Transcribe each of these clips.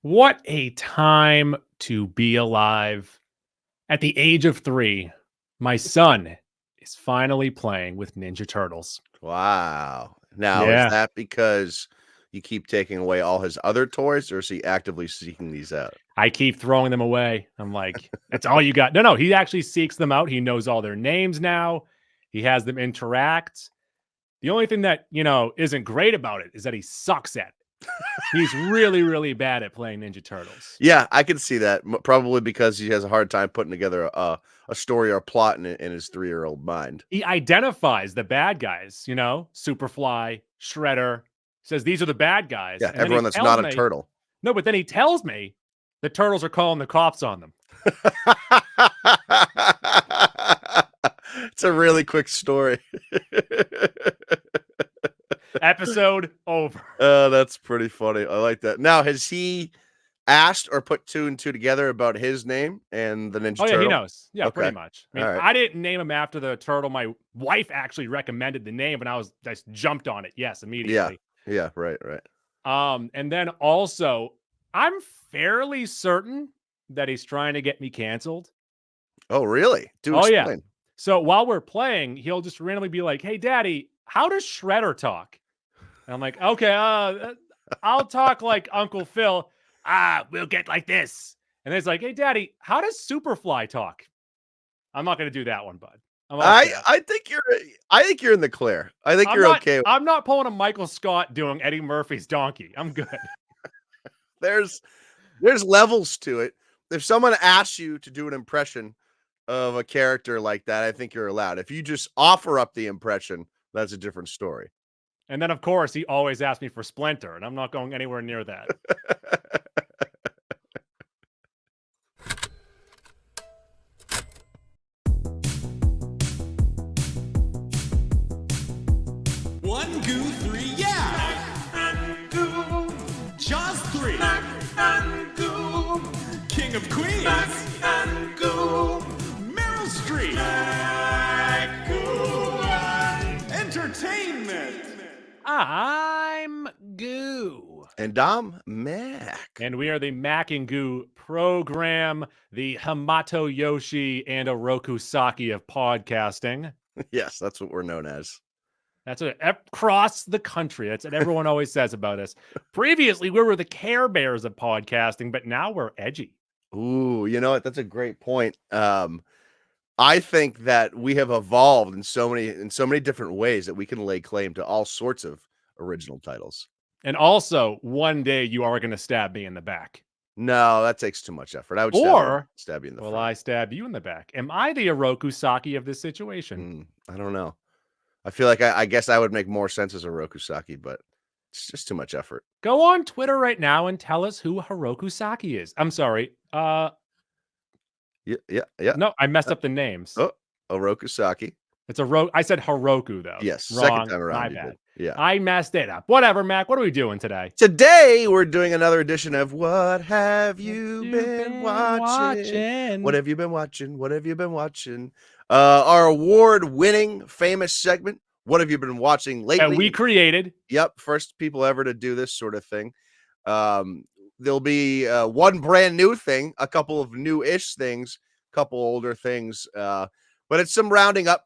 What a time to be alive. At the age of 3, my son is finally playing with Ninja Turtles. Wow. Now, is Yeah. that because you keep taking away all his other toys, or is he actively seeking these out? I keep throwing them away. I'm like, "That's all you got." No, he actually seeks them out. He knows all their names now. He has them interact. The only thing that, isn't great about it is that he sucks at it. He's really, really bad at playing Ninja Turtles. Yeah, I can see that. Probably because he has a hard time putting together a story or a plot in his 3-year-old mind. He identifies the bad guys, Superfly, Shredder, says these are the bad guys. Yeah, And then he everyone that's tells not a me, turtle. no, but then he tells me the turtles are calling the cops on them. It's a really quick story. Episode over. Oh, that's pretty funny. I like that. Now, has he asked or put 2 and 2 together about his name and the Ninja Oh, yeah, he Turtle? knows. Yeah, pretty Okay. much. I All mean, right. I didn't name him after the turtle. My wife actually recommended the name, and I just jumped on it. Yes, Yeah. immediately. Yeah, right. And then also, I'm fairly certain that he's trying to get me canceled. Oh, really? Do Oh, yeah. explain. So while we're playing, he'll just randomly be like, "Hey, Daddy, how does Shredder talk?" And I'm like, "Okay, I'll talk like Uncle Phil. We'll get like this." And then it's like, "Hey, Daddy, how does Superfly talk?" I'm not gonna do that one, bud. I'm okay. I think you're in the clear. I think you're okay. I'm not pulling a Michael Scott doing Eddie Murphy's donkey. I'm good. There's levels to it. If someone asks you to do an impression of a character like that, I think you're allowed. If you just offer up the impression, that's a different story. And then, of course, he always asks me for Splinter, and I'm not going anywhere near that. One goo, 3, yeah! Goo. Jaws 3. Goo. King of Queens. Goo. Meryl Streep. Goo. Entertainment. I'm Goo. And I'm Mac. And we are the Mac and Goo program, the Hamato Yoshi and Oroku Saki of podcasting. Yes, that's what we're known as. That's what across the country. That's what everyone always says about us. Previously, we were the Care Bears of podcasting, but now we're edgy. Ooh, you know what? That's a great point. I think that we have evolved in so many different ways that we can lay claim to all sorts of original titles. And also, one day you are going to stab me in the back. No, that takes too much effort. I would stab you in the front. I stab you in the back. Am I the Oroku Saki of this situation? I don't know. I feel like I guess I would make more sense as a Rokusaki, but it's just too much effort. Go on Twitter right now and tell us who Hiroku Saki is. I'm sorry. Yeah. No, I messed up the names. Oh, Orokusaki. It's I said Hiroku though. Yes, wrong. second time around. My You bad. did. Yeah. I messed it up. Whatever, Mac. What are we doing today? Today we're doing another edition of What Have You Been Watching? What have you been watching? What have you been watching? Our award-winning famous segment. What have you been watching lately? That we created. Yep, first people ever to do this sort of thing. There'll be one brand new thing, a couple of new-ish things, a couple older things. But it's some rounding up,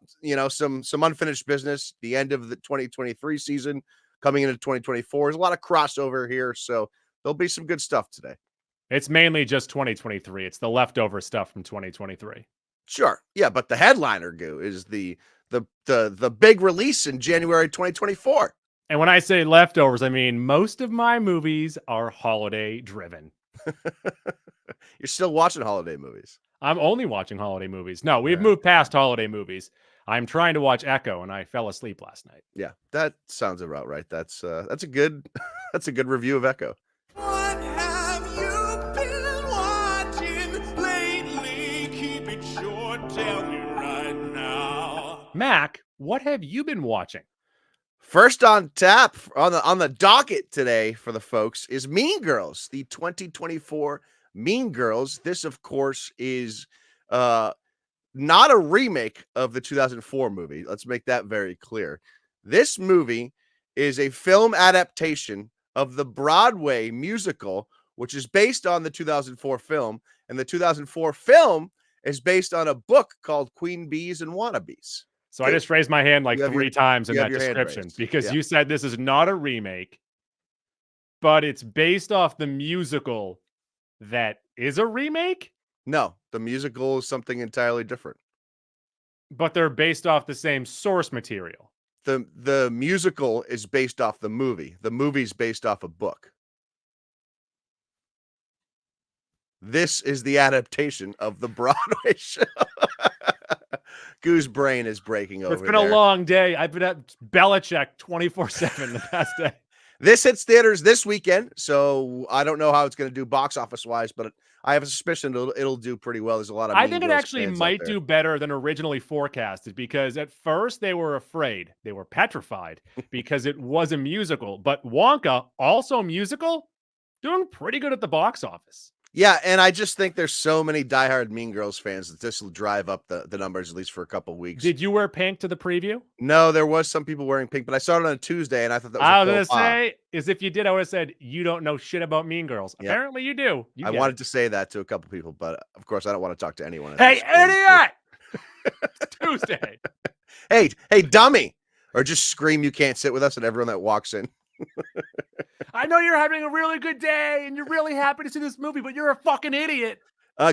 some unfinished business. The end of the 2023 season coming into 2024. There's a lot of crossover here, so there'll be some good stuff today. It's mainly just 2023. It's the leftover stuff from 2023. Sure, yeah, but the headliner goo is the big release in January 2024. And when I say leftovers, I mean most of my movies are holiday driven. You're still watching holiday movies. I'm only watching holiday movies. No, we've moved past holiday movies. I'm trying to watch Echo, and I fell asleep last night. Yeah, that sounds about right. That's a good that's a good review of Echo. What have you been watching lately? Keep it short, tell me right now. Mac, what have you been watching? First on tap on the docket today for the folks is Mean Girls, the 2024 Mean Girls. This, of course, is not a remake of the 2004 movie. Let's make that very clear. This movie is a film adaptation of the Broadway musical which is based on the 2004 film, and the 2004 film is based on a book called Queen Bees and Wannabes. So I just raised my hand like You have 3 your- times in you have that your hand description raised. because Yeah. you said this is not a remake, but it's based off the musical that is a remake, No, the musical is something entirely different. but they're based off the same source material. The musical is based off the movie. The movie's based off a book. This is the adaptation of the Broadway show. Goo's brain is breaking over It's been there. a long day. I've been at Belichick 24/7 the past day. This hits theaters this weekend, so I don't know how it's going to do box office wise, but I have a suspicion it'll do pretty well. There's a lot of I Mean think it Girls actually fans out might there. do better than originally forecasted because at first they were afraid. They were petrified because it was a musical. But Wonka, also a musical, doing pretty good at the box office. Yeah, and I just think there's so many diehard Mean Girls fans that this will drive up the numbers at least for a couple weeks. Did you wear pink to the preview? No, there was some people wearing pink, but I saw it on a Tuesday, and I thought that was I a was going faux to pas. say, is if you did, I would have said, you don't know shit about Mean Girls. Yep. Apparently you do. You I get wanted it. to say that to a couple people, but of course I don't want to talk to anyone. at Hey, this point. idiot! It's Tuesday. Hey, dummy! Or just scream, "You can't sit with us!" at everyone that walks in. I know you're having a really good day and you're really happy to see this movie, but you're a fucking idiot.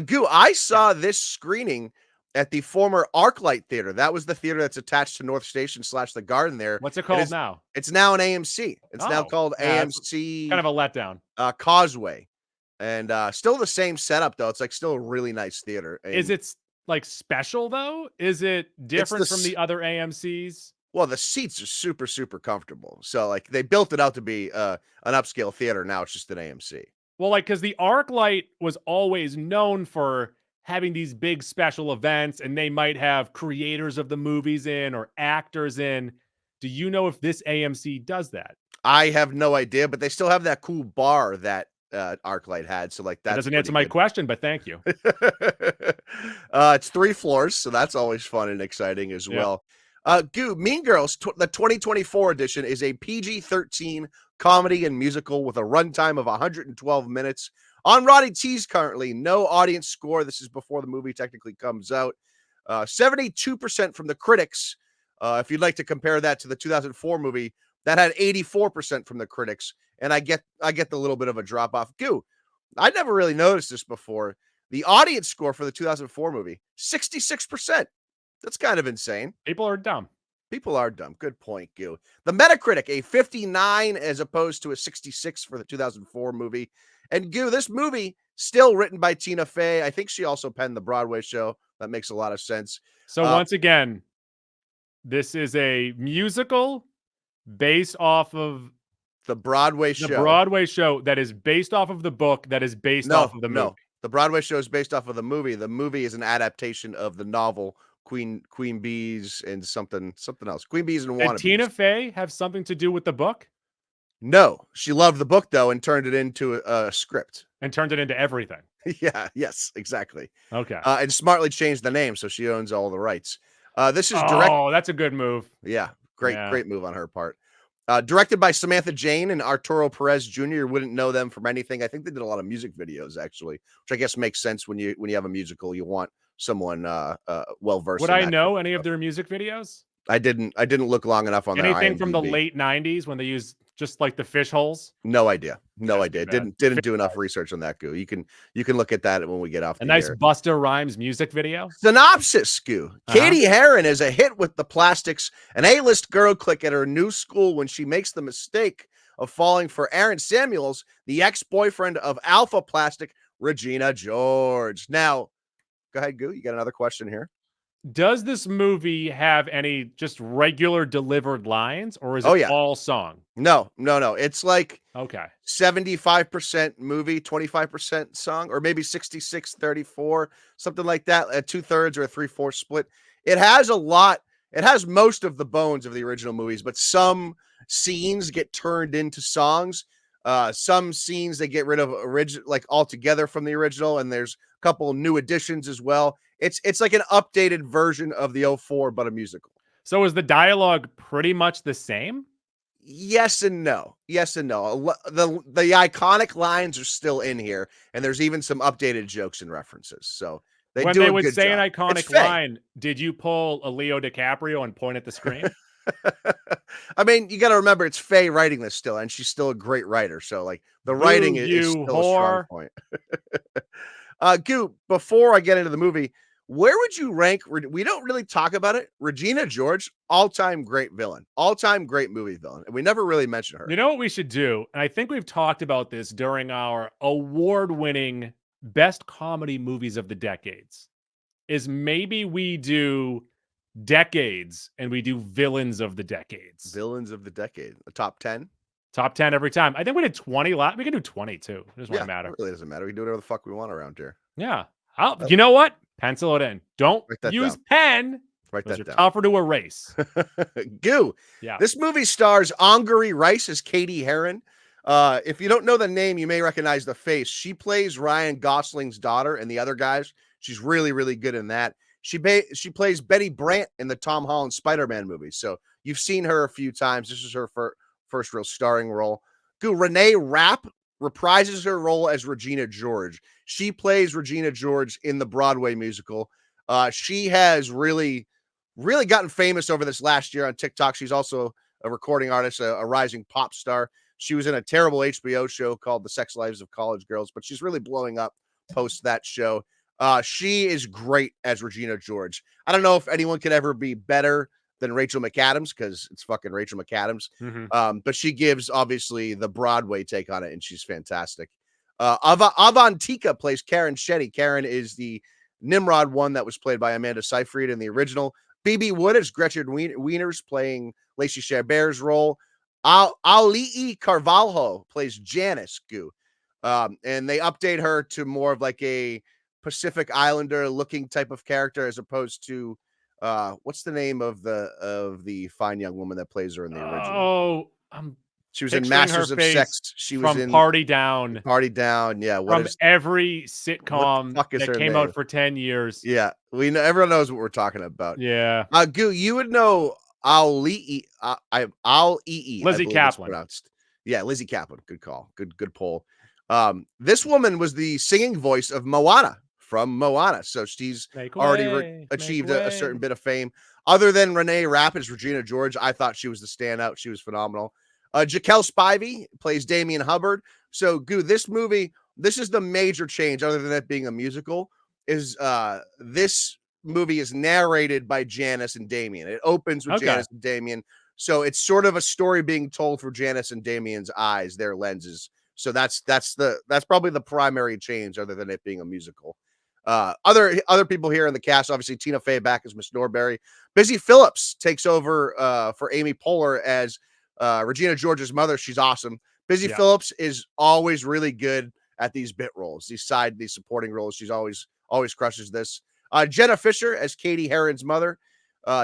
Goo, I saw this screening at the former ArcLight Theater. That was the theater that's attached to North Station / the Garden there. What's it called is- now? It's now an AMC. It's now Oh, called yeah, it's AMC Kind of a letdown. Causeway. And still the same setup, though. It's like still a really nice theater. Is And- it like special though? Is it different the from the other AMCs? Well, the seats are super, super comfortable. So, like, they built it out to be an upscale theater. Now it's just an AMC. Well, like, because the ArcLight was always known for having these big special events, and they might have creators of the movies in or actors in. Do you know if this AMC does that? I have no idea, but they still have that cool bar that ArcLight had. So, like, That that doesn't answer my question, but thank you. It's 3 floors, so that's always fun and exciting as Yeah. well. Goo, Mean Girls, the 2024 edition is a PG-13 comedy and musical with a runtime of 112 minutes. On Roddy T's currently, no audience score. This is before the movie technically comes out. 72% from the critics. If you'd like to compare that to the 2004 movie, that had 84% from the critics. And I get the little bit of a drop off. Goo, I never really noticed this before. The audience score for the 2004 movie, 66%. That's kind of insane. People are dumb. People are dumb. Good point, Goo. The Metacritic, a 59 as opposed to a 66 for the 2004 movie. And Goo, this movie still written by Tina Fey. I think she also penned the Broadway show. That makes a lot of sense. So once again, this is a musical based off of The Broadway the show. Broadway show that is based off of the book that is based off of the movie. No. The Broadway show is based off of the movie. The movie is an adaptation of the novel Queen Bees and something else. Queen Bees and Did Wannabes. Tina Fey have something to do with the book No, she loved the book though and turned it into a script. and turned it into everything? Yeah, yes, exactly. Okay. And smartly changed the name so she owns all the rights. This is Oh, that's a good move. Yeah, great Yeah. move on her part. Directed by Samantha Jane and Arturo Perez Jr. You wouldn't know them from anything. I think they did a lot of music videos actually, which I guess makes sense when you have a musical. You want someone well versed. Would I know any of their music videos? I didn't look long enough on Anything from the IMDb. late 90s when they used just like the fish holes? No idea. No That's idea. too bad. Didn't do enough research on that, Goo. You can look at that when we get off A the nice air. Busta Rhymes music video? Synopsis, Goo. Katie Heron is a hit with the Plastics, an A-list girl clique at her new school when she makes the mistake of falling for Aaron Samuels, the ex-boyfriend of Alpha Plastic, Regina George. Now, go ahead, Goo. You got another question here? Does this movie have any just regular delivered lines or is it Oh, yeah. all song? No. It's like Okay. 75% movie, 25% song, or maybe 66-34, something like that, a 2/3 or a 3/4 split. It has a lot. It has most of the bones of the original movies, but some scenes get turned into songs. Some scenes they get rid of like altogether from the original, and there's a couple new additions as well. It's like an updated version of the 04, but a musical. So is the dialogue pretty much the same? Yes and no. Yes and no. The iconic lines are still in here, and there's even some updated jokes and references. So they When do they a would good say an job. It's iconic Faye. line, did you pull a Leo DiCaprio and point at the screen? I mean, you got to remember it's Faye writing this still, and she's still a great writer. So like the writing Boo, is you still a strong whore. point. Goop, before I get into the movie, where would you rank? We don't really talk about it. Regina George, all-time great villain, all-time great movie villain, and we never really mention her. You know what we should do? And I think we've talked about this during our award-winning best comedy movies of the decades. Is maybe we do decades and we do villains of the decades. Villains of the decade, the top 10. Top 10 every time. I think we did 20 last. We can do 20 too. It doesn't Yeah, matter. it really doesn't matter. We can do whatever the fuck we want around here. Yeah. You know what? Pencil it in. Don't Write that use down. pen. Write Those that are down. tougher to erase. Goo. Yeah. This movie stars Angourie Rice as Katie Heron. If you don't know the name, you may recognize the face. She plays Ryan Gosling's daughter and the other guys. She's really, really good in that. She plays Betty Brant in the Tom Holland Spider-Man movie. So you've seen her a few times. This is her first real starring role. Goo. Renee Rapp reprises her role as Regina George. She plays Regina George in the Broadway musical. She has really gotten famous over this last year on TikTok. She's also a recording artist, a rising pop star. She was in a terrible HBO show called The Sex Lives of College Girls, but she's really blowing up post that show. She is great as Regina George. I don't know if anyone could ever be better than Rachel McAdams because it's fucking Rachel McAdams. Mm-hmm. But she gives obviously the Broadway take on it, and she's fantastic. Avantika plays Karen Shetty. Karen is the Nimrod one that was played by Amanda Seyfried in the original. BB Wood is Gretchen Wieners playing Lacey Chabert's role. Alii Carvalho plays Janice Goo. And they update her to more of like a Pacific Islander looking type of character as opposed to what's the name of the fine young woman that plays her in the original? She was in Masters of Sex. She was in Party Down. Party Down. Yeah. Every sitcom that came out for 10 years. Yeah. We know, everyone knows what we're talking about. Yeah. Goo, you would know Lizzie Kaplan. Yeah, Lizzie Kaplan. Good call. Good poll. This woman was the singing voice of Moana from Moana. So she's already achieved a certain bit of fame. Other than Renee Rapp as Regina George, I thought she was the standout. She was phenomenal. Jaquel Spivey plays Damian Hubbard. So, Goo, this movie, this is the major change, other than it being a musical, is this movie is narrated by Janice and Damien. It opens with Janice and Damien. So it's sort of a story being told through Janice and Damien's eyes, their lenses. So that's probably the primary change, other than it being a musical. Other people here in the cast, obviously Tina Fey back as Miss Norbury. Busy Phillips takes over for Amy Poehler as Regina George's mother. She's awesome. Busy Phillips is always really good at these bit roles, these supporting roles. She's always crushes this. Jenna Fisher as Katie Heron's mother.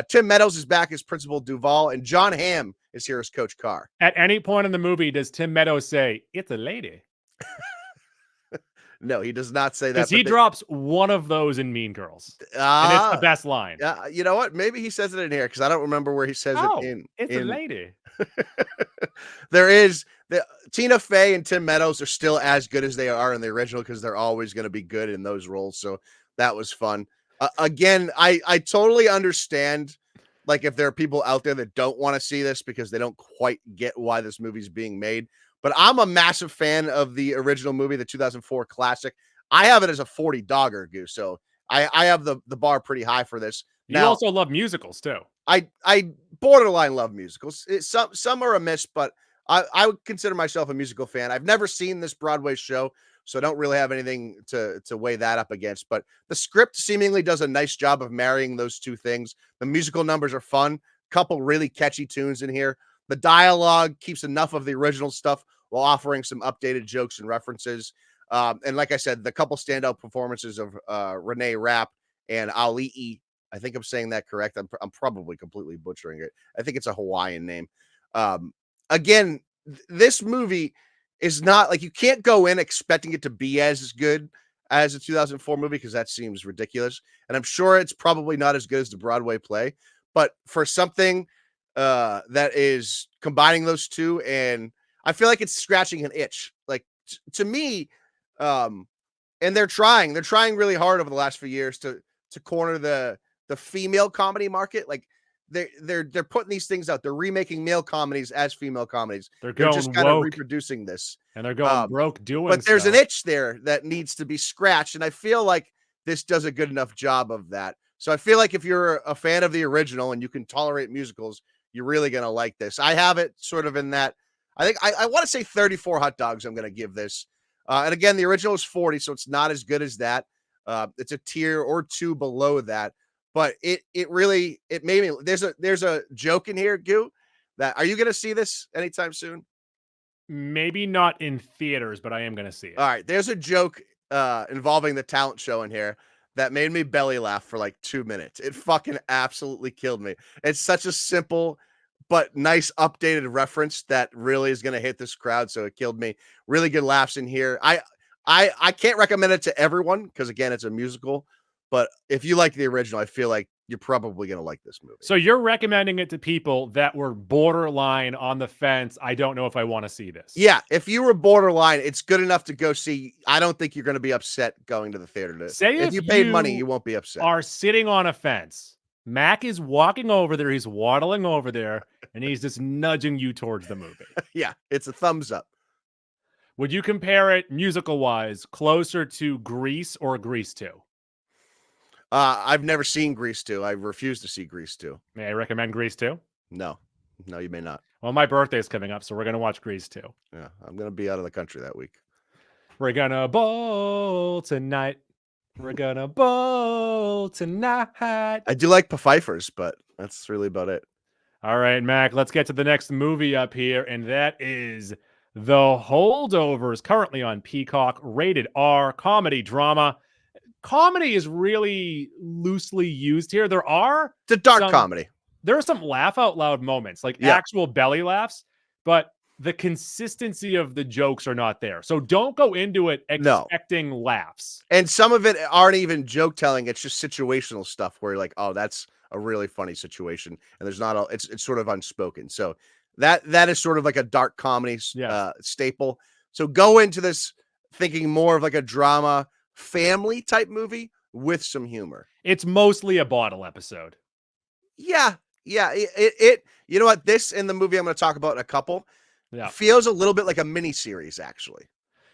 Tim Meadows is back as Principal Duval, and John Hamm is here as Coach Carr. At any point in the movie, does Tim Meadows say, "It's a lady"? No, he does not say that. Because he drops one of those in Mean Girls. And it's the best line. You know what? Maybe he says it in here because I don't remember where he says it in. It's a lady. There is Tina Fey and Tim Meadows are still as good as they are in the original because they're always going to be good in those roles. So that was fun. Again, I totally understand, like, if there are people out there that don't want to see this because they don't quite get why this movie's being made. But I'm a massive fan of the original movie, the 2004 classic. I have it as a 40 dogger, Goose. So I have the bar pretty high for this. You also love musicals too. I borderline love musicals. Some are a miss, but I would consider myself a musical fan. I've never seen this Broadway show, so I don't really have anything to weigh that up against. But the script seemingly does a nice job of marrying those two things. The musical numbers are fun. Couple really catchy tunes in here. The dialogue keeps enough of the original stuff while offering some updated jokes and references. And like I said, the couple standout performances of Renee Rapp and Alii. I think I'm saying that correct. I'm probably completely butchering it. I think it's a Hawaiian name. Again, this movie is not like, you can't go in expecting it to be as good as a 2004 movie because that seems ridiculous. And I'm sure it's probably not as good as the Broadway play. But for something that is combining those two, and I feel like it's scratching an itch. Like to me, um, and they're trying really hard over the last few years to corner the female comedy market. Like they're putting these things out. They're remaking male comedies as female comedies. They're They're just going kind of woke, reproducing this. and they're going broke doing But there's so. an itch there that needs to be scratched, and I feel like this does a good enough job of that. So I feel like if you're a fan of the original and you can tolerate musicals, you're really gonna like this. I have it sort of in that. I think I want to say 34 hot dogs. I'm gonna give this. And again, the original is 40, so it's not as good as that. It's a tier or two below that, but it really made me. There's a joke in here, Goo. That are you gonna see this anytime soon? Maybe not in theaters, but I am going to see it. All right, there's a joke involving the talent show in here that made me belly laugh for like 2 minutes. It fucking absolutely killed me. It's such a simple but nice updated reference that really is going to hit this crowd, so it killed me. Really good laughs in here. I can't recommend it to everyone because again, it's a musical, but if you like the original, I feel like you're probably going to like this movie. So you're recommending it to people that were borderline on the fence. I don't know if I want to see this. Yeah, if you were borderline, it's good enough to go see. I don't think you're going to be upset going to the theater. Say if you paid money, you won't be upset. Are sitting on a fence. Mac is walking over there. He's waddling over there, and he's just nudging you towards the movie. Yeah, it's a thumbs up. Would you compare it musical-wise closer to Grease or Grease 2? I've never seen Grease 2. I refuse to see Grease 2. May I recommend Grease 2? No, you may not. Well, my birthday's coming up, so we're going to watch Grease 2. Yeah, I'm going to be out of the country that week. We're going to bowl tonight. We're going to bowl tonight. I do like Pfeiffer's, but that's really about it. All right, Mac, let's get to the next movie up here, and that is The Holdovers, currently on Peacock, rated R, comedy drama. Comedy is really loosely used here. There are It's a dark comedy. There are some laugh out loud moments, like actual belly laughs, but the consistency of the jokes are not there. So don't go into it expecting laughs. And some of it aren't even joke telling. It's just situational stuff where you're like, oh, that's a really funny situation. And there's not all it's sort of unspoken. So that is sort of like a dark comedy staple. So go into this thinking more of like a drama family type movie with some humor. It's mostly a bottle episode. Yeah. It you know what? This and the movie I'm going to talk about in a couple feels a little bit like a mini series, actually.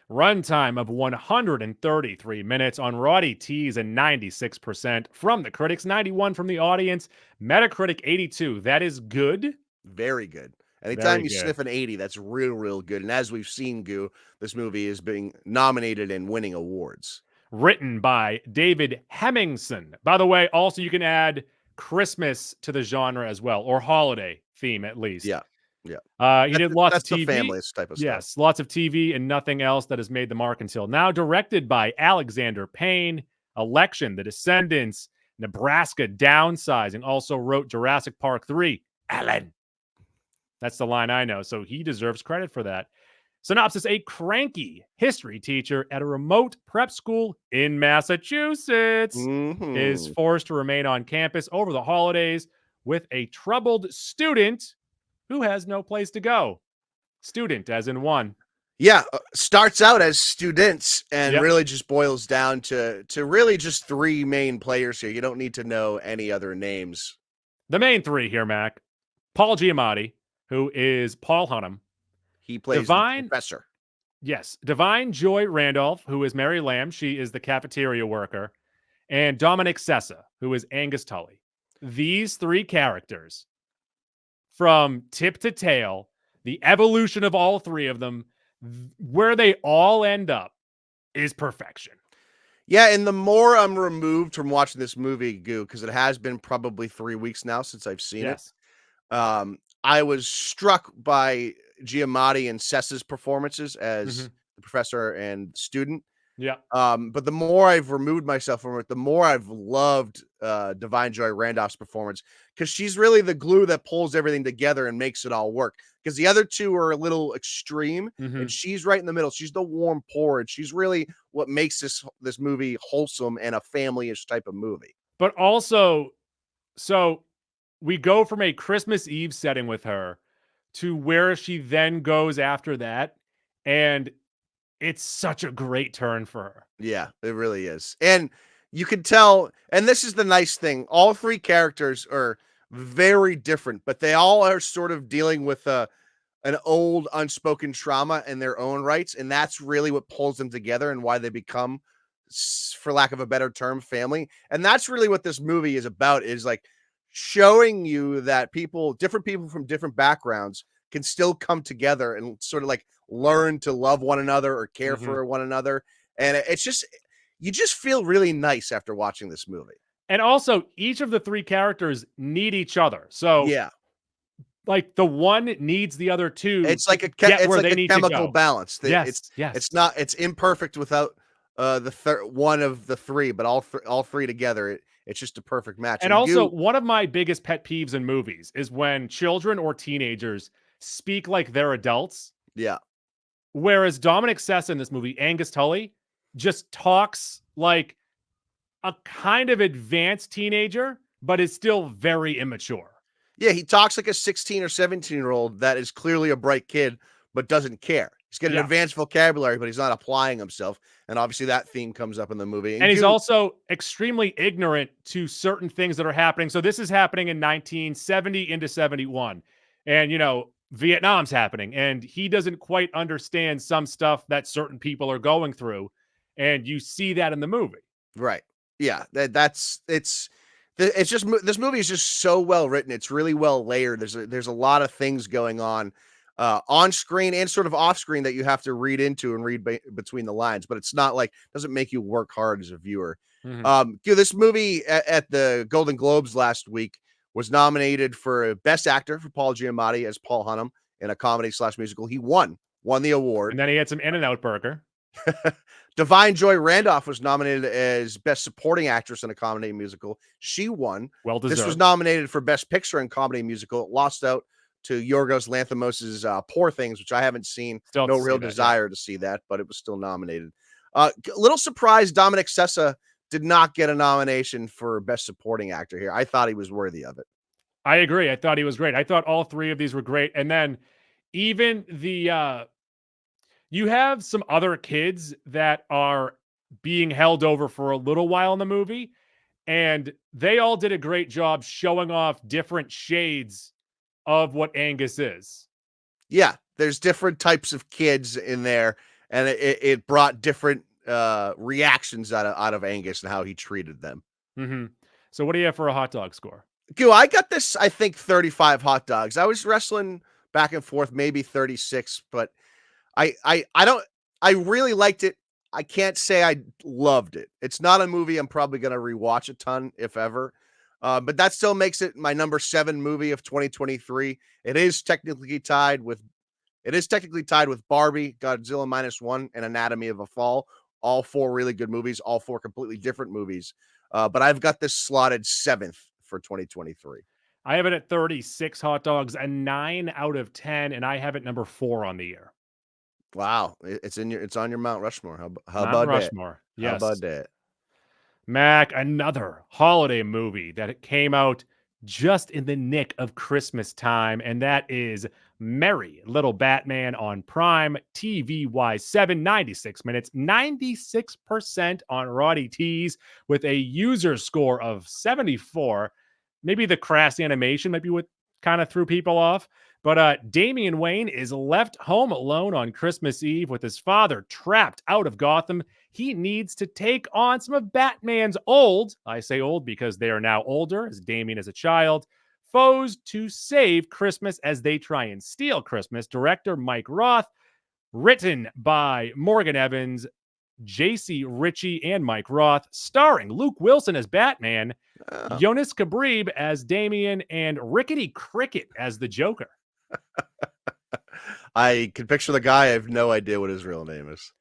Runtime of 133 minutes on Roddy T's and 96% from the critics, 91 from the audience, Metacritic 82. That is good. Very good. Anytime you sniff an 80, that's real good. And as we've seen, Goo, this movie is being nominated and winning awards. Written by David Hemmingson. By the way, also you can add Christmas to the genre as well, or holiday theme at least. Yeah. He did lots of TV. The family type of stuff. Yes, lots of TV and nothing else that has made the mark until now. Directed by Alexander Payne. Election, The Descendants, Nebraska Downsizing. Also wrote Jurassic Park 3. Alan. That's the line I know, so he deserves credit for that. Synopsis: a cranky history teacher at a remote prep school in Massachusetts is forced to remain on campus over the holidays with a troubled student who has no place to go. Student as in one. Yeah, starts out as students and really just boils down to really just three main players here. You don't need to know any other names. The main three here, Mac. Paul Giamatti, who is Paul Hunnam. He plays the professor. Yes. Divine Joy Randolph, who is Mary Lamb. She is the cafeteria worker. And Dominic Sessa, who is Angus Tully. These three characters, from tip to tail, the evolution of all three of them, where they all end up is perfection. Yeah, and the more I'm removed from watching this movie, Goo, because it has been probably 3 weeks now since I've seen it. I was struck by Giamatti and Sessa's performances as the professor and student. Yeah. But the more I've removed myself from it, the more I've loved Divine Joy Randolph's performance, because she's really the glue that pulls everything together and makes it all work. Because the other two are a little extreme, and she's right in the middle. She's the warm porridge. She's really what makes this movie wholesome and a family-ish type of movie. But also, so we go from a Christmas Eve setting with her to where she then goes after that, and it's such a great turn for her. Yeah, it really is. And you can tell, and this is the nice thing, all three characters are very different, but they all are sort of dealing with an old unspoken trauma in their own rights, and that's really what pulls them together and why they become, for lack of a better term, family. And that's really what this movie is about, is like showing you that different people from different backgrounds can still come together and sort of like learn to love one another or care for one another. And it's just, you just feel really nice after watching this movie. And also, each of the three characters need each other. So, Yeah, like, the one needs the other two it's like to a get where like they a need to chemical go. balance. Yes, yes. It's imperfect without the one of the three, but all three together, it's just a perfect match. And also, one of my biggest pet peeves in movies is when children or teenagers speak like they're adults. Yeah, Whereas Dominic Sessa in this movie, Angus Tully, just talks like a kind of advanced teenager, but is still very immature. yeah, he talks like a 16 or 17-year-old that is clearly a bright kid, but doesn't care. He's got an advanced vocabulary, but he's not applying himself. And obviously that theme comes up in the movie. And he's also extremely ignorant to certain things that are happening. So this is happening in 1970 into 71. And, you know, Vietnam's happening. And he doesn't quite understand some stuff that certain people are going through. And you see that in the movie. Right. Yeah, it's just, this movie is just so well written. It's really well layered. There's a lot of things going on screen and sort of off screen that you have to read into and read between the lines, but it's not like, doesn't make you work hard as a viewer. This movie at the Golden Globes last week was nominated for Best Actor for Paul Giamatti as Paul Hunnam in a comedy/musical. He won the award. And then he had some In-N-Out burger. Divine Joy Randolph was nominated as Best Supporting Actress in a Comedy Musical. She won. Well deserved. This was nominated for Best Picture in Comedy Musical. It lost out to Yorgos Lanthimos' Poor Things, which I haven't seen. Still no real desire to see that, but it was still nominated. A little surprised Dominic Sessa did not get a nomination for Best Supporting Actor here. I thought he was worthy of it. I agree. I thought he was great. I thought all three of these were great. And then even the you have some other kids that are being held over for a little while in the movie, and they all did a great job showing off different shades of what Angus is. Yeah, there's different types of kids in there, and it brought different reactions out of Angus and how he treated them. So what do you have for a hot dog score? I got this, I think 35 hot dogs. I was wrestling back and forth, maybe 36, but I really liked it. I can't say I loved it. It's not a movie I'm probably going to rewatch a ton, if ever. But that still makes it my number 7 movie of 2023. It is technically tied with Barbie, Godzilla -1, and Anatomy of a Fall. All 4 really good movies, all 4 completely different movies. But I've got this slotted 7th for 2023. I have it at 36 hot dogs, a 9 out of 10, and I have it number 4 on the year. Wow, it's on your Mount Rushmore. How Mount about Rushmore? that? Yes. How about that? Mac, another holiday movie that came out just in the nick of Christmas time, and that is Merry Little Batman on Prime TVY7, 96 minutes, 96% on Roddy T's with a user score of 74. Maybe the crass animation might be what kind of threw people off. But Damian Wayne is left home alone on Christmas Eve with his father trapped out of Gotham. He needs to take on some of Batman's old, I say old because they are now older, as Damian is a child, foes to save Christmas as they try and steal Christmas. Director Mike Roth, written by Morgan Evans, J.C. Ritchie, and Mike Roth, starring Luke Wilson as Batman, Jonas Cabrib as Damian, and Rickety Cricket as the Joker. I can picture the guy. I have no idea what his real name is.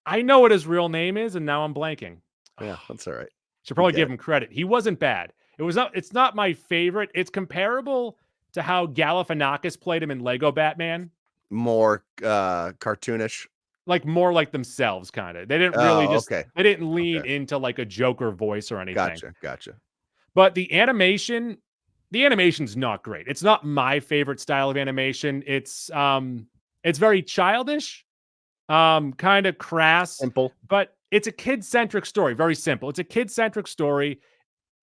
I know what his real name is, and now I'm blanking. Yeah, that's all right. Should probably give him credit. He wasn't bad. It's not my favorite. It's comparable to how Galifianakis played him in Lego Batman. More cartoonish. Like more like themselves, kind of. They didn't really they didn't lean Okay. into like a Joker voice or anything. Gotcha. But the animation the animation's not great. It's not my favorite style of animation. It's very childish, kind of crass, Simple. but it's a kid-centric story. Very simple. It's a kid-centric story.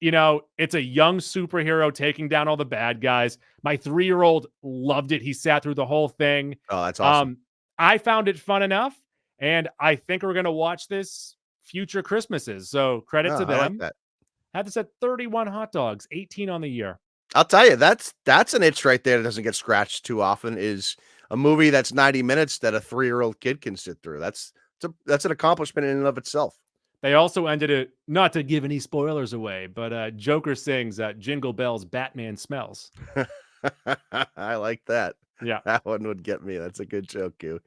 You know, it's a young superhero taking down all the bad guys. My 3-year-old loved it. He sat through the whole thing. Oh, that's awesome. I found it fun enough, and I think we're gonna watch this future Christmases. So credit to I them. like that. Had this at 31 hot dogs, 18 on the year. I'll tell you, that's an itch right there that doesn't get scratched too often, is a movie that's 90 minutes that a 3-year-old kid can sit through. That's an accomplishment in and of itself. They also ended it, not to give any spoilers away, but Joker sings Jingle Bells, Batman Smells. I like that. Yeah. That one would get me. That's a good joke, Goo.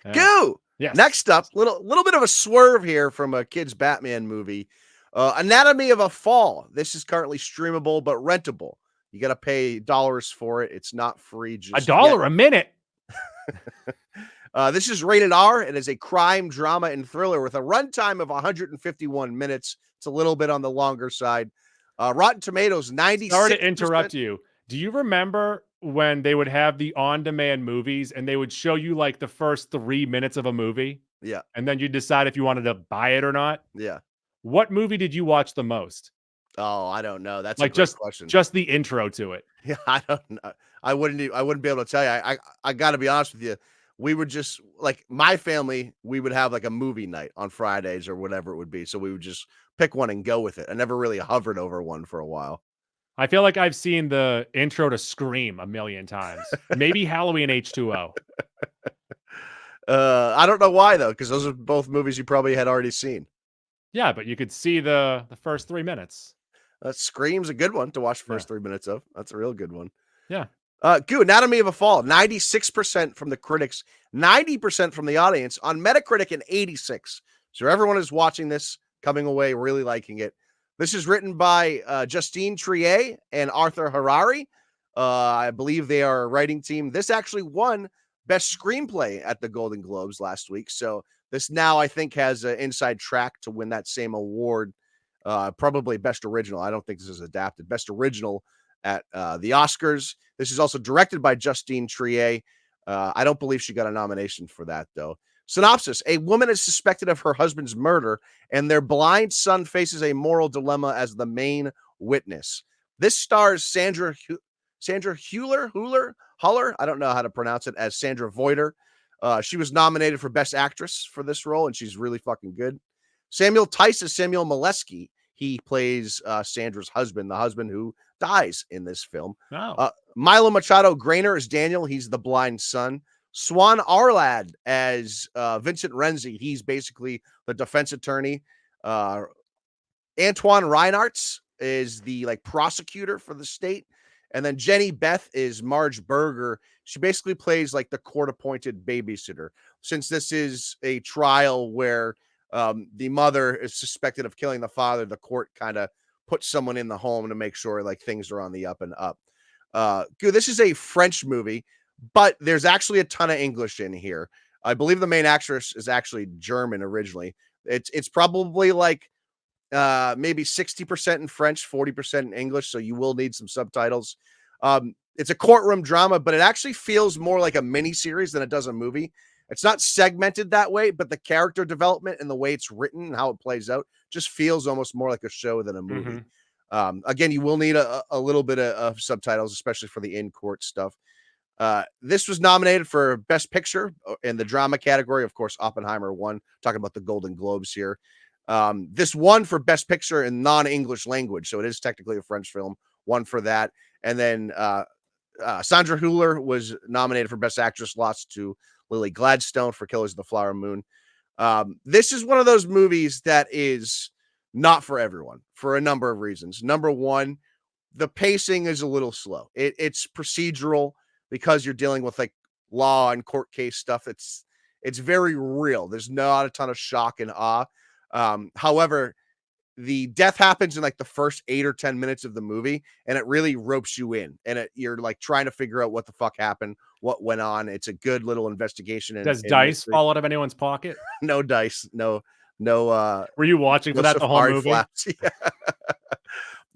Yeah. Goo! Yes. Next up, little bit of a swerve here from a kid's Batman movie. Anatomy of a Fall. This is currently streamable but rentable. You got to pay dollars for it. It's not free. Just $1 a minute. This is rated R. It is a crime, drama, and thriller with a runtime of 151 minutes. It's a little bit on the longer side. Rotten Tomatoes, 96%. Sorry to interrupt you. Do you remember when they would have the on-demand movies and they would show you like the first 3 minutes of a movie? Yeah. And then you decide if you wanted to buy it or not? Yeah. What movie did you watch the most? Oh, I don't know. That's like a great question. Just the intro to it. Yeah, I don't know. I wouldn't be able to tell you. I got to be honest with you. We would just, like, my family, we would have like a movie night on Fridays or whatever it would be. So we would just pick one and go with it. I never really hovered over one for a while. I feel like I've seen the intro to Scream a million times. Maybe Halloween H2O. I don't know why though, because those are both movies you probably had already seen. Yeah, but you could see the first 3 minutes. Scream's a good one to watch the first 3 minutes of. That's a real good one. Yeah. Goo, Anatomy of a Fall, 96% from the critics, 90% from the audience, on Metacritic and 86. So everyone is watching this, coming away really liking it. This is written by Justine Triet and Arthur Harari. I believe they are a writing team. This actually won Best Screenplay at the Golden Globes last week. So this now, I think, has an inside track to win that same award. Probably Best Original. I don't think this is adapted. Best Original at the Oscars. This is also directed by Justine Triet. I don't believe she got a nomination for that, though. Synopsis: a woman is suspected of her husband's murder, and their blind son faces a moral dilemma as the main witness. This stars Sandra Huller. I don't know how to pronounce it, as Sandra Voiter. She was nominated for Best Actress for this role, and she's really fucking good. Samuel Tice is Samuel Molesky. He plays Sandra's husband, the husband who dies in this film. Oh. Milo Machado Grainer is Daniel. He's the blind son. Swan Arlad as Vincent Renzi. He's basically the defense attorney. Antoine Reinartz is the prosecutor for the state. And then Jenny Beth is Marge Berger. She basically plays like the court-appointed babysitter. Since this is a trial where the mother is suspected of killing the father, the court kind of puts someone in the home to make sure things are on the up and up. This is a French movie, but there's actually a ton of English in here. I believe the main actress is actually German originally. It's probably maybe 60% in French, 40% in English. So you will need some subtitles. It's a courtroom drama, but it actually feels more like a mini series than it does a movie. It's not segmented that way, but the character development and the way it's written and how it plays out just feels almost more like a show than a movie. Again, you will need a little bit of subtitles, especially for the in-court stuff. This was nominated for Best Picture in the drama category. Of course, Oppenheimer won. Talking about the Golden Globes here. This won for Best Picture in non-English language, so it is technically a French film. Won for that. And then Sandra Hüller was nominated for Best Actress, lost to Lily Gladstone for Killers of the Flower Moon. This is one of those movies that is not for everyone for a number of reasons. Number one, the pacing is a little slow. It's procedural because you're dealing with law and court case stuff. It's very real. There's not a ton of shock and awe. However, the death happens in the first 8 or 10 minutes of the movie, and it really ropes you in, and you're trying to figure out what the fuck happened, what went on. It's a good little investigation. Does dice fall out of anyone's pocket? No dice. No. Were you watching for that the whole movie? Yeah.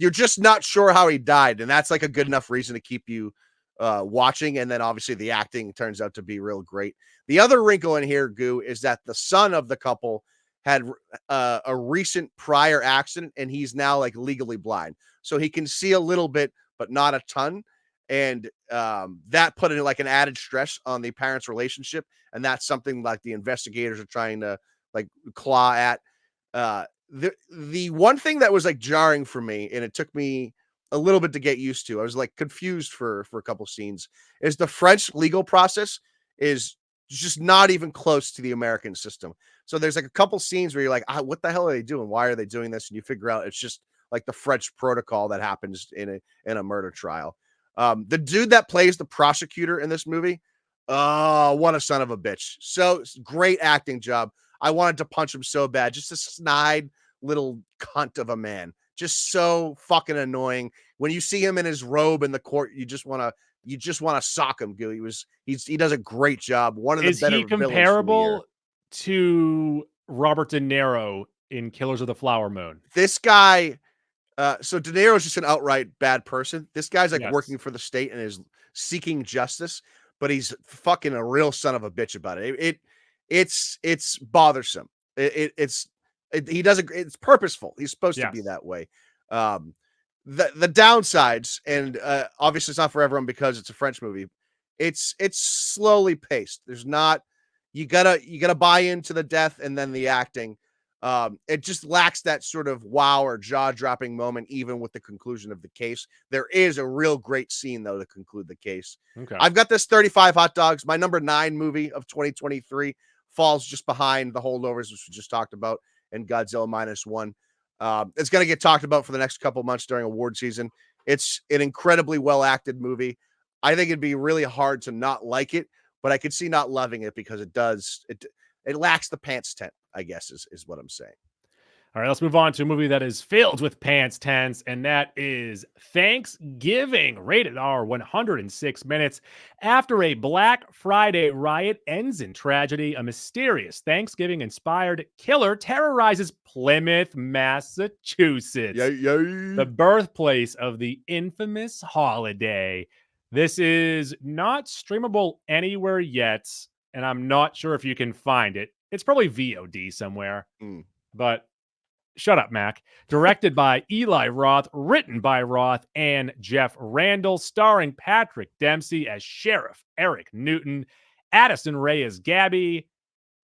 you're just not sure how he died, and that's like a good enough reason to keep you watching. And then obviously the acting turns out to be real great. The other wrinkle in here, Goo, is that the son of the couple had a recent prior accident, and he's now like legally blind, so he can see a little bit, but not a ton. And that put in like an added stress on the parents' relationship, and that's something like the investigators are trying to like claw at. The one thing that was like jarring for me, and it took me a little bit to get used to, I was like confused for a couple scenes, is the French legal process is just not even close to the American system. So there's like a couple scenes where you're like, what the hell are they doing? Why are they doing this? And you figure out it's just like the French protocol that happens in a murder trial. The dude that plays the prosecutor in this movie, oh, what a son of a bitch. So great acting job. I wanted to punch him so bad. Just a snide little cunt of a man. Just so fucking annoying. When you see him in his robe in the court, you just want to sock him. He does a great job. One of the better he villains from the year. comparable to Robert De Niro in Killers of the Flower Moon? This guy, so De Niro is just an outright bad person. This guy's like Yes. working for the state and is seeking justice, but he's fucking a real son of a bitch about it. It's bothersome. It's purposeful. He's supposed to be that way. The downsides, and obviously it's not for everyone because it's a French movie. It's slowly paced. There's not, you gotta buy into the death and then the acting. It just lacks that sort of wow or jaw-dropping moment, even with the conclusion of the case. There is a real great scene, though, to conclude the case. Okay. I've got this 35 Hot Dogs. My number 9 movie of 2023 falls just behind The Holdovers, which we just talked about, and Godzilla -1. It's going to get talked about for the next couple months during award season. It's an incredibly well-acted movie. I think it'd be really hard to not like it, but I could see not loving it because it lacks the pants tent, I guess, is what I'm saying. All right, let's move on to a movie that is filled with pants tents, and that is Thanksgiving, rated R, 106 minutes. After a Black Friday riot ends in tragedy, a mysterious Thanksgiving-inspired killer terrorizes Plymouth, Massachusetts, the birthplace of the infamous holiday. This is not streamable anywhere yet, and I'm not sure if you can find it. It's probably VOD somewhere, but shut up, Mac. Directed by Eli Roth, written by Roth and Jeff Randall, starring Patrick Dempsey as Sheriff Eric Newton, Addison Rae as Gabby,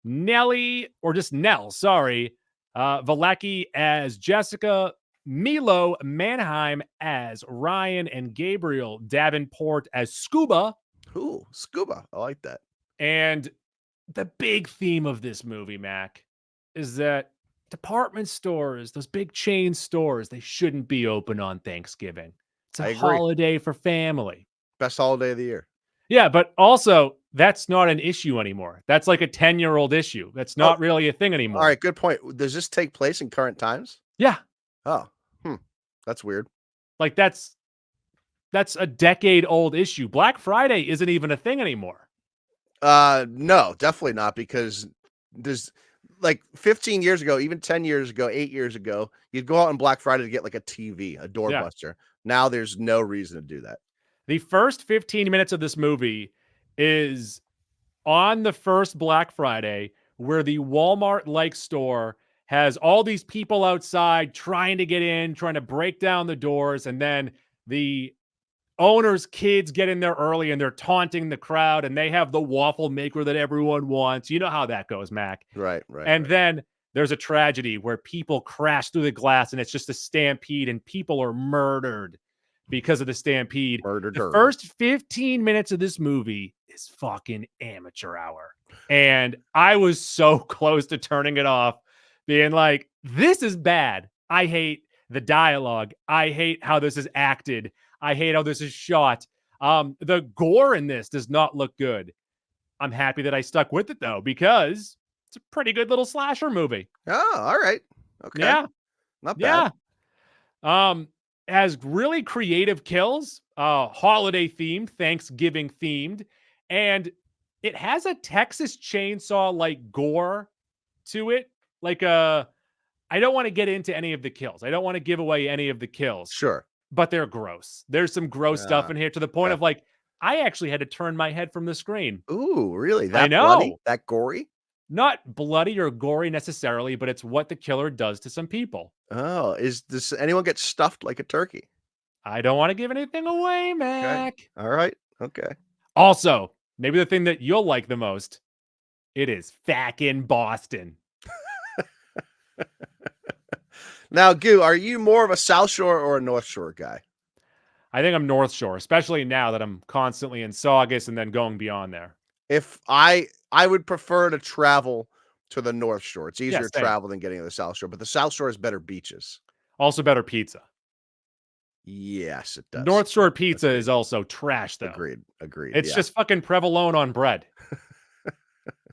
Nellie, or just Nell, sorry, Valecki as Jessica, Milo Manheim as Ryan, and Gabriel Davenport as Scuba. Ooh, Scuba. I like that. And the big theme of this movie, Mac, is that department stores, those big chain stores, they shouldn't be open on Thanksgiving. It's a holiday for family. Best holiday of the year. Yeah, but also that's not an issue anymore. That's like a 10-year-old issue. That's not really a thing anymore. All right, good point. Does this take place in current times? Yeah. Oh, that's weird. Like that's a decade-old issue. Black Friday isn't even a thing anymore. No, definitely not, because there's like 15 years ago, even 10 years ago, 8 years ago, you'd go out on Black Friday to get like a TV, a doorbuster. Now there's no reason to do that. The first 15 minutes of this movie is on the first Black Friday, where the Walmart-like store has all these people outside trying to get in, trying to break down the doors, and then the owner's kids get in there early and they're taunting the crowd, and they have the waffle maker that everyone wants. You know how that goes, Mac. Right. And then there's a tragedy where people crash through the glass and it's just a stampede and people are murdered because of the stampede. The first 15 minutes of this movie is fucking amateur hour. And I was so close to turning it off, being like, this is bad. I hate the dialogue. I hate how this is acted. I hate how this is shot. The gore in this does not look good. I'm happy that I stuck with it, though, because it's a pretty good little slasher movie. Oh, all right. Okay. Yeah. Not bad. Yeah. Has really creative kills, holiday themed, Thanksgiving themed, and it has a Texas Chainsaw like gore to it, like a I don't want to get into any of the kills. I don't want to give away any of the kills, Sure. but they're gross. There's some gross stuff in here to the point okay. of like, I actually had to turn my head from the screen. Ooh, really? I That bloody? know. That gory? Not bloody or gory necessarily, but it's what the killer does to some people. Oh, does anyone get stuffed like a turkey? I don't want to give anything away, Mac. All right. Okay. Also, maybe the thing that you'll like the most, it is in Boston. Now, Goo, are you more of a South Shore or a North Shore guy? I think I'm North Shore, especially now that I'm constantly in Saugus and then going beyond there. If I would prefer to travel to the North Shore. It's easier to same. travel than getting to the South Shore, but the South Shore has better beaches. Also better pizza. Yes, it does. North Shore pizza is also trash, though. Agreed. It's just fucking provolone on bread.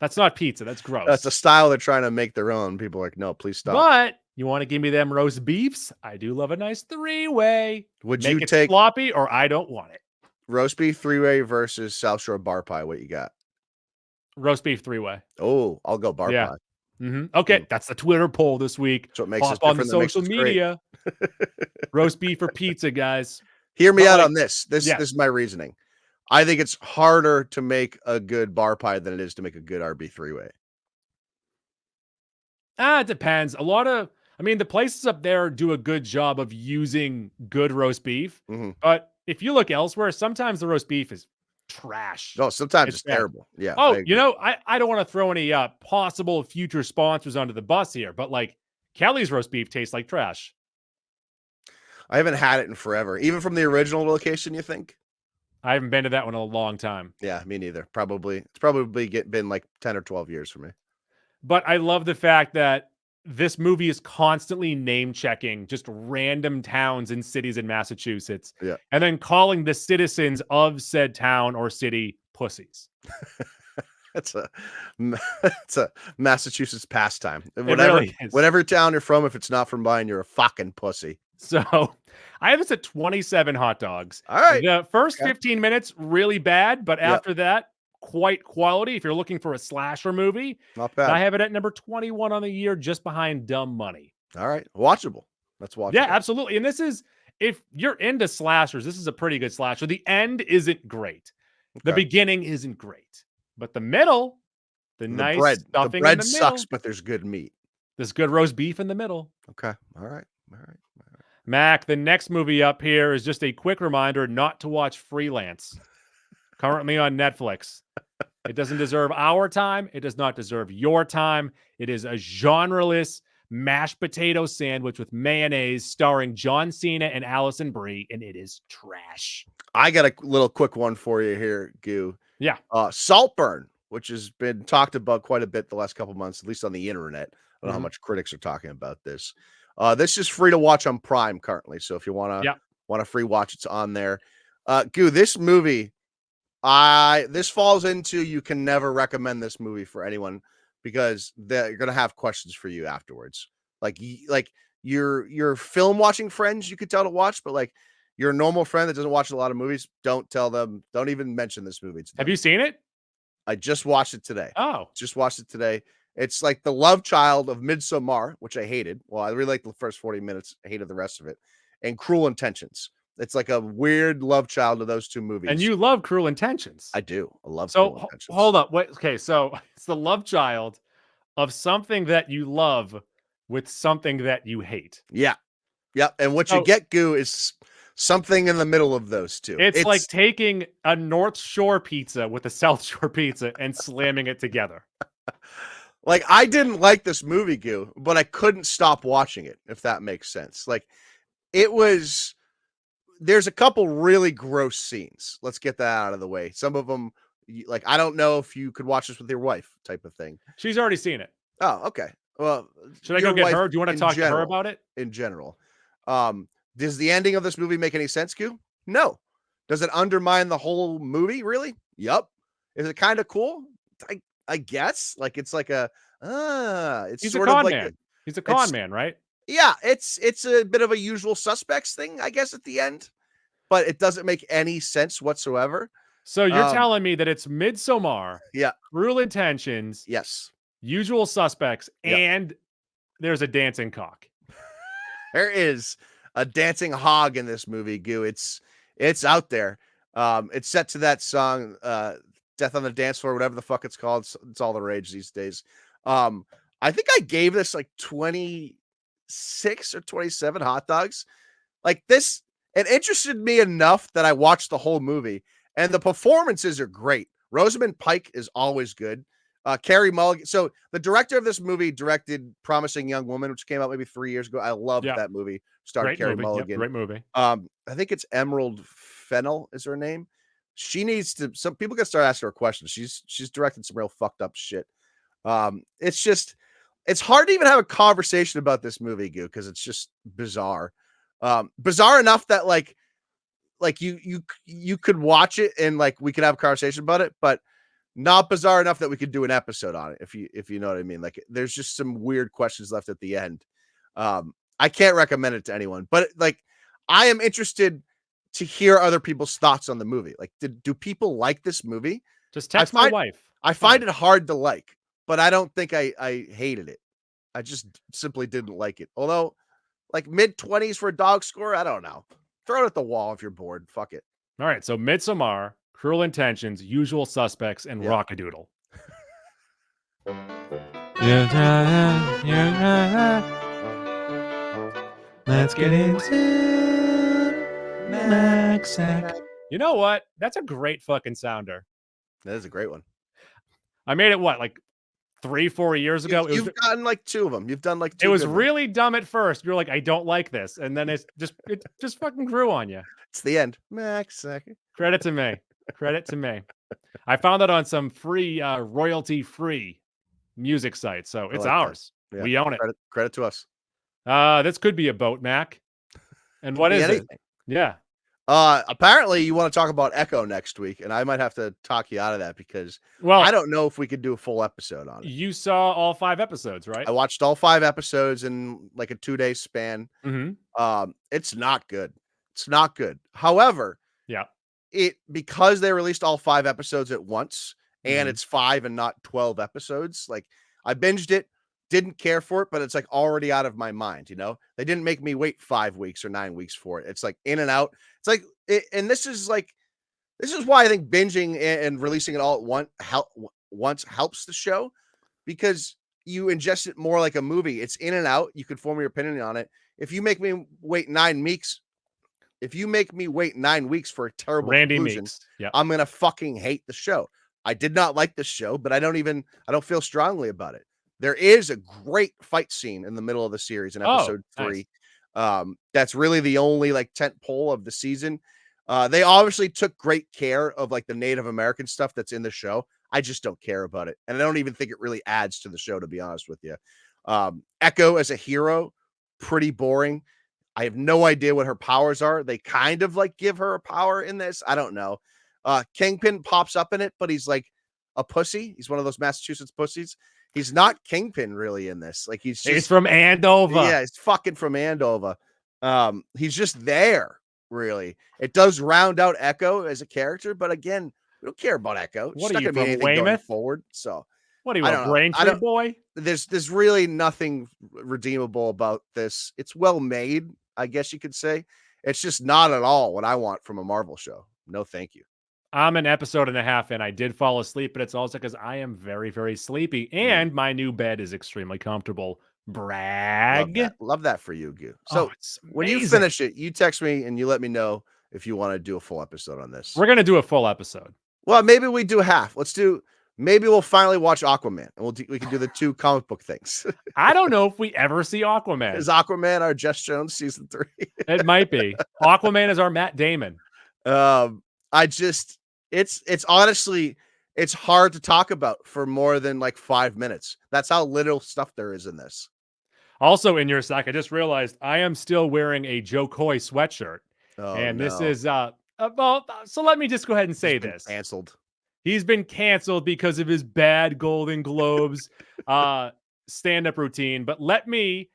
That's not pizza. That's gross. That's a style they're trying to make their own. People are like, no, please stop. But you want to give me them roast beefs? I do love a nice three-way. Would Make you it take sloppy or I don't want it. roast beef three-way versus South Shore bar pie? What you got? Roast beef three-way. Oh, I'll go bar pie. Okay, that's the Twitter poll this week. So it makes us Pop on the different, that makes social us great. media. Roast beef or pizza, guys. Hear me But, out like, on this. This yeah. is my reasoning. I think it's harder to make a good bar pie than it is to make a good RB three-way. It depends. The places up there do a good job of using good roast beef. Mhm. But if you look elsewhere, sometimes the roast beef is trash. No, sometimes it's bad. terrible. Yeah. Oh, I agree. I don't want to throw any possible future sponsors onto the bus here, but like Kelly's roast beef tastes like trash. I haven't had it in forever. Even from the original location, you think? I haven't been to that one in a long time. Yeah, me neither. It's probably been like 10 or 12 years for me. But I love the fact that this movie is constantly name checking just random towns and cities in Massachusetts. Yeah. And then calling the citizens of said town or city pussies. It's a Massachusetts pastime. really is. Whatever town you're from, if it's not from mine, you're a fucking pussy. So I have this at 27 hot dogs. All right. The first Okay. 15 minutes, really bad. But Yep. after that, quite quality. If you're looking for a slasher movie, Not I bad. have it at number 21 on the year, just behind Dumb Money. All right. Watchable. That's watchable. Yeah, absolutely. And this is, if you're into slashers, this is a pretty good slasher. The end isn't great. The Okay. beginning isn't great. But the middle, the nice bread. stuffing The in bread the sucks, middle, but there's good meat. there's good roast beef in the middle. Okay. All right. Mac, the next movie up here is just a quick reminder not to watch Freelance. Currently on Netflix. It doesn't deserve our time. It does not deserve your time. It is a genre-less mashed potato sandwich with mayonnaise starring John Cena and Allison Brie, and it is trash. I got a little quick one for you here, Goo. Yeah. Saltburn, which has been talked about quite a bit the last couple months, at least on the internet. I don't know how Mhm. much critics are talking about this. This is free to watch on Prime currently. So if you want to free watch, it's on there. Goo, this movie, this falls into, you can never recommend this movie for anyone because they're going to have questions for you afterwards. Like your film watching friends, you could tell to watch, but like your normal friend that doesn't watch a lot of movies, don't tell them, don't even mention this movie. Have you seen it? I just watched it today. Oh. Just watched it today. It's like the love child of Midsommar, which I hated. Well, I really liked the first 40 minutes. I hated the rest of it. And Cruel Intentions. It's like a weird love child of those two movies. And you love Cruel Intentions. I do. I love So Cruel Intentions. hold up. Wait. Okay. So it's the love child of something that you love with something that you hate. Yeah. Yep. And what So- you get, Goo, is something in the middle of those two. It's like taking a North Shore pizza with a South Shore pizza and slamming it together. Like, I didn't like this movie, Goo, but I couldn't stop watching it, if that makes sense. Like, there's a couple really gross scenes. Let's get that out of the way. Some of them, like, I don't know if you could watch this with your wife type of thing. She's already seen it. Oh, okay. Well, Should I go your get wife her? Do you want to in talk to her general. about it? In general. Does the ending of this movie make any sense, Goo? No. Does it undermine the whole movie? Really? Yup. Is it kind of cool? I guess. Like, it's like it's He's sort a of con like man. He's a con man, right? yeah, it's a bit of a usual suspects thing, I guess, at the end, but it doesn't make any sense whatsoever. So you're telling me that it's Midsommar, Yeah. Cruel Intentions, Yes. Usual Suspects, Yep. and there's a dancing cock. There is a dancing hog in this movie, Goo. It's out there. It's set to that song, Death on the Dance Floor, whatever the fuck it's called. It's all the rage these days. I think I gave this like 26 or 27 hot dogs. Like this, it interested me enough that I watched the whole movie, and the performances are great. Rosamund Pike is always good. Carey Mulligan. So the director of this movie directed Promising Young Woman, which came out maybe 3 years ago. I loved that movie. Starred Carey Mulligan. Yep, great movie. I think it's Emerald Fennell is her name. She needs to. Some people can start asking her questions. She's directed some real fucked up shit. It's hard to even have a conversation about this movie, Goo, because it's just bizarre. Bizarre enough that like you could watch it and like we could have a conversation about it, but not bizarre enough that we could do an episode on it, if you know what I mean. Like there's just some weird questions left at the end. I can't recommend it to anyone, but like I am interested to hear other people's thoughts on the movie. Like, do people like this movie? Just text my wife. I find it hard to like, but I don't think I hated it. I just simply didn't like it. Although, like mid-20s for a dog score, I don't know. Throw it at the wall if you're bored. Fuck it. All right, so Midsommar, Cruel Intentions, Usual Suspects, and Rockadoodle. Let's get into Max Sack. You know what? That's a great fucking sounder. That is a great one. I made it like 3-4 years ago. You've gotten like 2 of them. You've done like 2. It was really dumb at first. You're like, I don't like this, and then it just fucking grew on you. It's the end. Max Sack. Credit to me. Credit to me. I found that on some free royalty-free music site, so it's like ours. Yeah. We own it. Credit to us. This could be a boat, Mac. And what is anything. it? Yeah. Apparently you want to talk about Echo next week, and I might have to talk you out of that because I don't know if we could do a full episode on it. You saw all 5 episodes, right? I watched all 5 episodes in like a 2-day span. Mm-hmm. It's not good. It's not good. However, because they released all 5 episodes at once, and it's 5 and not 12 episodes, like I binged it, didn't care for it, but it's like already out of my mind. You know, they didn't make me wait 5 weeks or 9 weeks for it. It's like in and out. It's like, and this is why I think binging and releasing it all at once helps the show, because you ingest it more like a movie. It's in and out. You can form your opinion on it. If you make me wait 9 weeks, for a terrible conclusion, I'm gonna fucking hate the show. I did not like this show, but I don't feel strongly about it. There is a great fight scene in the middle of the series in episode 3. Nice. That's really the only like tent pole of the season. They obviously took great care of like the Native American stuff that's in the show. I just don't care about it. And I don't even think it really adds to the show, to be honest with you. Echo as a hero, pretty boring. I have no idea what her powers are. They kind of like give her a power in this. I don't know. Kingpin pops up in it, but he's like a pussy. He's one of those Massachusetts pussies. He's not Kingpin really in this. Like he's from Andover. Yeah, he's fucking from Andover. He's just there, really. It does round out Echo as a character, but again, we don't care about Echo. What are you from, Weymouth? Going forward? So what are you, a Braintree boy? There's really nothing redeemable about this. It's well made, I guess you could say. It's just not at all what I want from a Marvel show. No, thank you. I'm an episode and a half in. I did fall asleep, but it's also because I am very, very sleepy, and my new bed is extremely comfortable. Brag. Love that for you, Goo. So when you finish it, you text me and you let me know if you want to do a full episode on this. We're gonna do a full episode. Well, maybe we do half. Maybe we'll finally watch Aquaman, and we can do the 2 comic book things. I don't know if we ever see Aquaman. Is Aquaman our Jess Jones season 3? It might be. Aquaman is our Matt Damon. It's honestly, it's hard to talk about for more than like 5 minutes. That's how little stuff there is in this. Also, in your sack, I just realized I am still wearing a Joe Coy sweatshirt. This is so let me just go ahead and say this. Canceled. He's been canceled because of his bad Golden Globes stand-up routine. But let me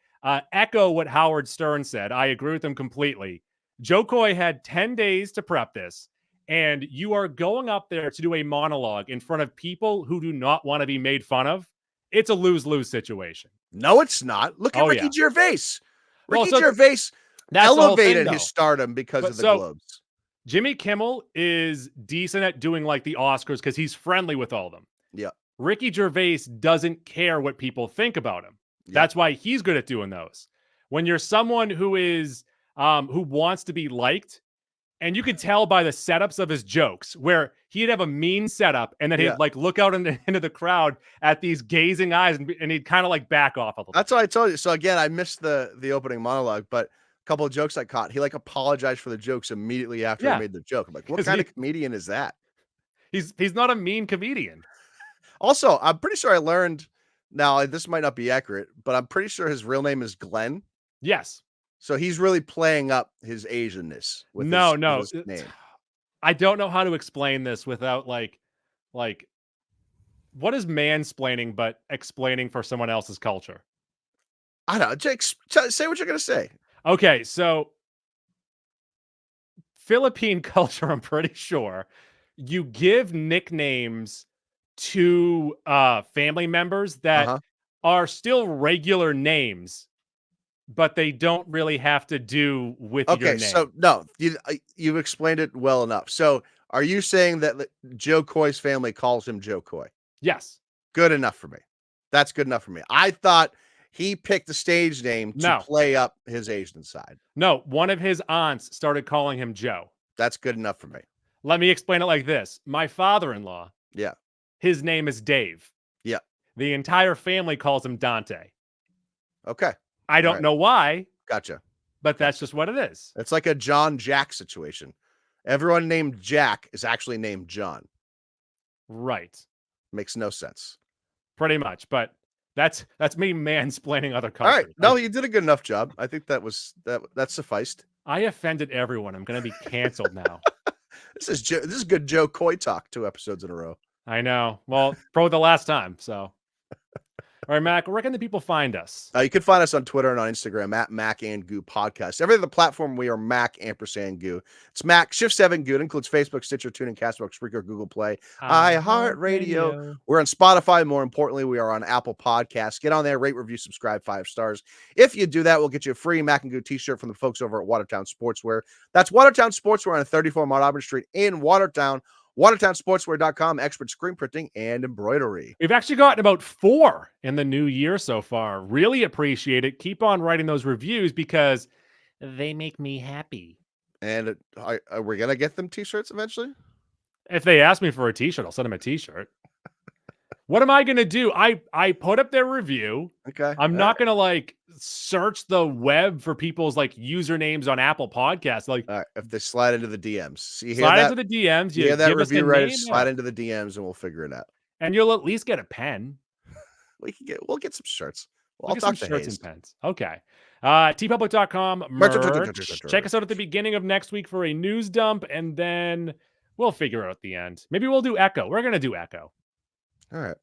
echo what Howard Stern said. I agree with him completely. Joe Coy had 10 days to prep this, and you are going up there to do a monologue in front of people who do not want to be made fun of. It's a lose-lose situation. No, it's not. Look at Oh, Ricky yeah. Gervais. Well, Ricky so Gervais that's the whole thing, elevated though. his stardom because But of the so- Globes. Jimmy Kimmel is decent at doing like the Oscars because he's friendly with all of them. Yeah. Ricky Gervais doesn't care what people think about him. Yeah. That's why he's good at doing those. When you're someone who is who wants to be liked, and you could tell by the setups of his jokes where he'd have a mean setup and then he'd Yeah. like look out into the crowd at these gazing eyes and he'd kind of like back off a little. That's what I told you. So again, I missed the opening monologue, but a couple of jokes I caught. He like apologized for the jokes immediately after Yeah. he made the joke. I'm like, what 'Cause kind of comedian is that? He's not a mean comedian. Also, I'm pretty sure I learned now this might not be accurate, but I'm pretty sure his real name is Glenn. Yes. So he's really playing up his Asianness with No, his name. I don't know how to explain this without like what is mansplaining but explaining for someone else's culture? I don't know. Jake, say what you're gonna say. Okay, so Philippine culture, I'm pretty sure you give nicknames to family members that Uh-huh. are still regular names, but they don't really have to do with your Okay, name. so no, you've explained it well enough. So are you saying that Joe Coy's family calls him Joe Coy? Yes. Good enough for me. That's good enough for me. I thought he picked the stage name to No. play up his Asian side. No, one of his aunts started calling him Joe. That's good enough for me. Let me explain it like this. My father-in-law, Yeah. his name is Dave. Yeah. The entire family calls him Dante. Okay. I don't right. know why, Gotcha. but that's just what it is. It's like a John Jack situation. Everyone named Jack is actually named John. Right. Makes no sense. Pretty much, but that's me mansplaining other All right. cultures. No, you did a good enough job. I think that sufficed. I offended everyone. I'm going to be canceled now. This is good Joe Coy talk 2 episodes in a row. I know. Well, probably the last time. So, all right, Mac, where can the people find us? You can find us on Twitter and on Instagram at Mac and Goo Podcast. Every other platform, we are Mac & Goo. It's Mac Shift 7 Goo. It includes Facebook, Stitcher, TuneIn, Castbox, Spreaker, Google Play, iHeartRadio. We're on Spotify. More importantly, we are on Apple Podcasts. Get on there, rate, review, subscribe, 5 stars. If you do that, we'll get you a free Mac and Goo t-shirt from the folks over at Watertown Sportswear. That's Watertown Sportswear on 34 Mount Auburn Street in Watertown. WatertownSportswear.com, expert screen printing and embroidery. We've actually gotten about 4 in the new year so far. Really appreciate it. Keep on writing those reviews because they make me happy. And are we going to get them t-shirts eventually? If they ask me for a t-shirt, I'll send them a t-shirt. What am I going to do? I put up their review. Okay. I'm not going to like search the web for people's like usernames on Apple Podcasts. Like, all right, if they slide into the DMs. So you hear slide that? into the DMs. You hear that give us review a writer? name, Slide into the DMs and we'll figure it out. and you'll at least get a pen. We'll get some shirts. We'll I'll get talk some to shirts Hayes. and pens. Okay. tpublic.com merch. Check us out at the beginning of next week for a news dump, and then we'll figure out the end. Maybe we'll do Echo. We're going to do Echo. All right.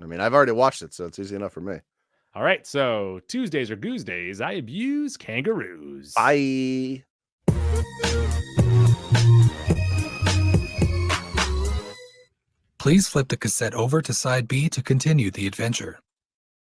I mean, I've already watched it, so it's easy enough for me. All right. So Tuesdays are goose days. I abuse kangaroos. Bye. Please flip the cassette over to side B to continue the adventure.